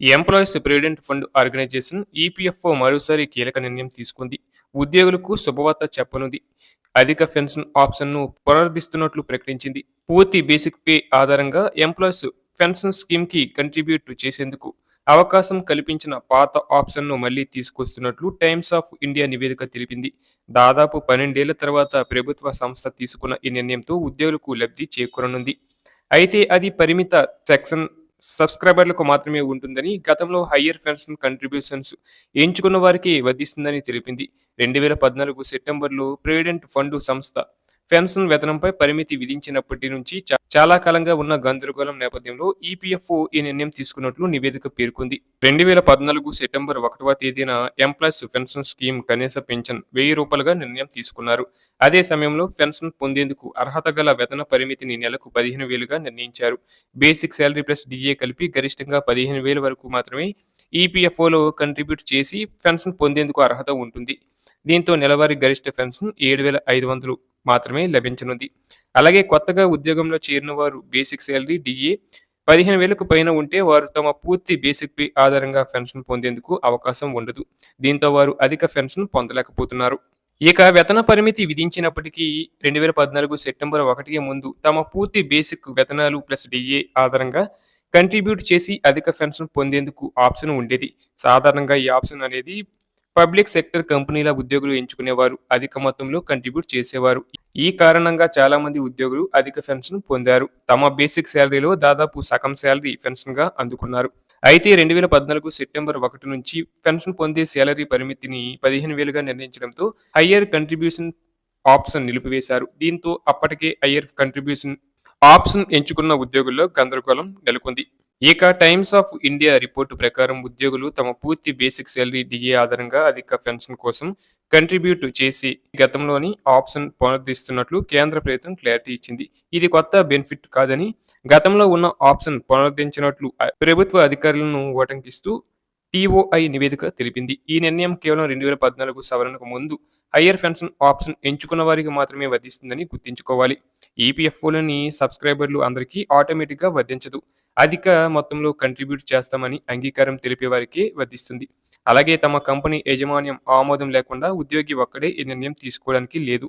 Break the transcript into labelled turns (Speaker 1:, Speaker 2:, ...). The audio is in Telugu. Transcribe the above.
Speaker 1: Employees provident fund organization EPFO మరోసారి కీలక నిర్ణయం తీసుకుంది. ఉద్యోగులకు శుభవార్త చెప్పనుంది. అధిక పెన్షన్ ఆప్షన్ను పునరుద్ధరిస్తున్నట్లు ప్రకటించింది. పూర్తి బేసిక్ పే ఆధారంగా ఎంప్లాయీస్ పెన్షన్ స్కీమ్కి కంట్రిబ్యూట్ చేసేందుకు అవకాశం కల్పించిన పాత ఆప్షన్ను మళ్లీ తీసుకొస్తున్నట్లు టైమ్స్ ఆఫ్ ఇండియా నివేదిక తెలిపింది. దాదాపు 12 ఏళ్ల తర్వాత ప్రభుత్వ సంస్థ తీసుకున్న ఈ నిర్ణయంతో ఉద్యోగులకు లబ్ధి చేకూరనుంది. అయితే అది పరిమిత సెక్షన్ సబ్స్క్రైబర్లకు మాత్రమే ఉంటుందని, గతంలో హయ్యర్ పెన్షన్ కంట్రిబ్యూషన్స్ ఎంచుకున్న వారికి వర్తిస్తుందని తెలిపింది. 2014 సెప్టెంబర్లో ప్రావిడెంట్ ఫండ్ సంస్థ పెన్షన్ వేతనంపై పరిమితి విధించినప్పటి నుంచి చాలా కాలంగా ఉన్న గందరగోళం నేపథ్యంలో ఈపీఎఫ్ఓ ఈ నిర్ణయం తీసుకున్నట్లు నివేదిక పేర్కొంది. 2014 సెప్టెంబర్ 1వ తేదీన ఎంప్లాయీస్ పెన్షన్ స్కీమ్ కనీస పెన్షన్ ₹1000గా నిర్ణయం తీసుకున్నారు. అదే సమయంలో పెన్షన్ పొందేందుకు అర్హత గల వేతన పరిమితిని నెలకు 15,000గా నిర్ణయించారు. బేసిక్ శాలరీ ప్లస్ డిఏ కలిపి గరిష్టంగా 15,000 వరకు మాత్రమే ఈపీఎఫ్ఓలో కంట్రిబ్యూట్ చేసి పెన్షన్ పొందేందుకు అర్హత ఉంటుంది. దీంతో నెలవారీ గరిష్ట పెన్షన్ 7,500 మాత్రమే లభించనుంది. అలాగే కొత్తగా ఉద్యోగంలో చేరిన వారు బేసిక్ శాలరీ డిఏ 15,000కు పైన ఉంటే వారు తమ పూర్తి బేసిక్ పే ఆధారంగా పెన్షన్ పొందేందుకు అవకాశం ఉండదు. దీంతో వారు అధిక పెన్షన్ పొందలేకపోతున్నారు. ఇక వేతన పరిమితి విధించినప్పటికీ 2014 సెప్టెంబర్ 1కి ముందు తమ పూర్తి బేసిక్ వేతనాలు ప్లస్ డిఏ ఆధారంగా కంట్రిబ్యూట్ చేసి అధిక పెన్షన్ పొందేందుకు ఆప్షన్ ఉండేది. సాధారణంగా ఈ ఆప్షన్ అనేది పబ్లిక్ సెక్టర్ కంపెనీల ఉద్యోగులు ఎంచుకునేవారు అధిక మొత్తంలో కంట్రిబ్యూట్ చేసేవారు. ఈ కారణంగా చాలా మంది ఉద్యోగులు అధిక పెన్షన్ పొందారు. తమ బేసిక్ శాలరీలో దాదాపు సగం శాలరీ పెన్షన్గా అందుకున్నారు. అయితే 2014 సెప్టెంబర్ 1 నుంచి పెన్షన్ పొందే శాలరీ పరిమితిని 15,000గా నిర్ణయించడంతో హయ్యర్ కంట్రిబ్యూషన్ ఆప్షన్ నిలిపివేశారు. దీంతో అప్పటికే హయ్యర్ కంట్రిబ్యూషన్ ఆప్షన్ ఎంచుకున్న ఉద్యోగుల్లో గందరగోళం నెలకొంది. ఇక టైమ్స్ ఆఫ్ ఇండియా రిపోర్టు ప్రకారం ఉద్యోగులు తమ పూర్తి బేసిక్ శాలరీ డిఏ ఆధారంగా అధిక పెన్షన్ కోసం కంట్రిబ్యూట్ చేసి గతంలోని ఆప్షన్ పునరుద్ధరిస్తున్నట్లు కేంద్ర ప్రభుత్వం క్లారిటీ ఇచ్చింది. ఇది కొత్త బెనిఫిట్ కాదని, గతంలో ఉన్న ఆప్షన్ పునరుద్ధరించినట్లు ప్రభుత్వ అధికారులను ఉటంకిస్తూ టీఓఐ నివేదిక తెలిపింది. ఈ నిర్ణయం కేవలం 2014 సవరణకు ముందు హయ్యర్ పెన్షన్ ఆప్షన్ ఎంచుకున్న వారికి మాత్రమే వర్తిస్తుందని గుర్తుంచుకోవాలి. ఈపీఎఫ్ఓలోని సబ్స్క్రైబర్లు అందరికీ ఆటోమేటిక్గా వర్తించదు. అధిక మొత్తంలో కంట్రిబ్యూట్ చేస్తామని అంగీకారం తెలిపే వారికే వర్తిస్తుంది. అలాగే తమ కంపెనీ యాజమాన్యం ఆమోదం లేకుండా ఉద్యోగి ఒక్కడే ఈ నిర్ణయం తీసుకోవడానికి లేదు.